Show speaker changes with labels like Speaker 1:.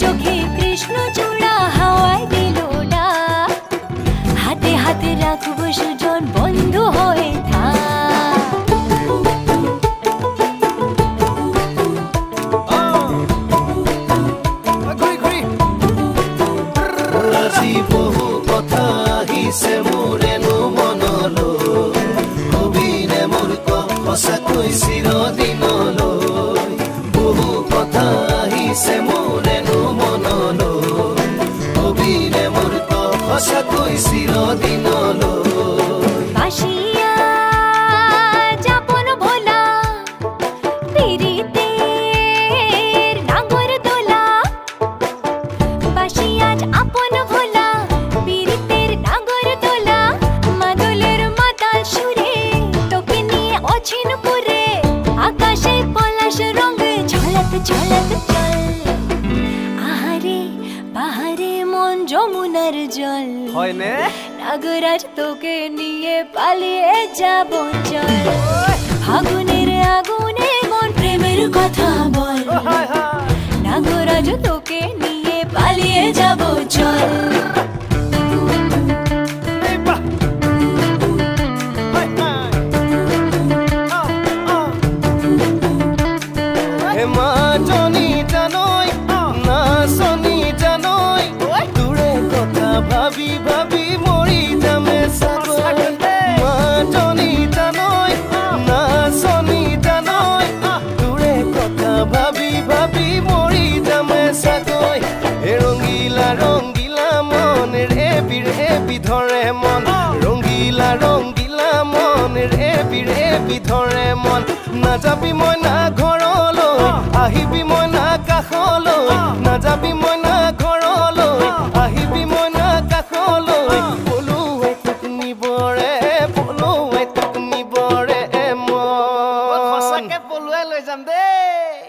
Speaker 1: চোখে কৃষ্ণচূড়া হাওয়ায় দিল ডাক, হাতে হাতে রাখবো সুজন বন্ধু হয়ে থাক।
Speaker 2: আজি বহু কথা আহিছে মোৰেনো মনলৈ, কবিনে মোৰ সঁচাকৈ চিৰদিনলৈ। বহু কথা আহিছে মোৰেনো মনলৈ, কবিনে মোৰ সঁচাকৈ চিৰদিনলৈ।
Speaker 1: বাসিয়া যাপন ভোলা পিরিতের নাগর দোলা, বাসিয়া আপন ভোলা পিরিতের নাগর দোলা, মাদলের মাতাল সুরে তোকে নিয়ে অছিন পুরে, আকাশে পলাশ রঙ ঝলক ঝলক চল। আহারে বাহারে মন যমুনার জল,
Speaker 3: হয়নে
Speaker 1: নাগরাজ তোকে নিয়ে পালিয়ে যাব চল। ফাগুনের আগুনে মন প্রেমের কথা বল, নাগরাজ তোকে নিয়ে পালিয়ে যাব চল।
Speaker 2: মাজনী জানৈ নাচনী জানৈ, তোৰে কথা ভাবি ভাবি মৰি যামে চাগৈ। মাজনী জানৈ নাচনী জানৈ, তোৰে কথা ভাবি ভাবি মৰি যামে চাগৈ। হে ৰঙিলা ৰঙিলা মন ৰেবি ৰেবি ধৰে মন, ৰঙিলা ৰঙিলা মন ৰেবি ৰেবি ধৰে মন। নাযাবি মই না ঘৰলৈ, আহিবি মই না কাষলৈ, নাযাবি মই না ঘৰলৈ, আহিবি মই না কাষলৈ। পলুৱাই তোক নিবৰে পলুৱাই তোক নিবৰে মন,
Speaker 3: সঁচাকে পলুৱাই লৈ যাম দেই।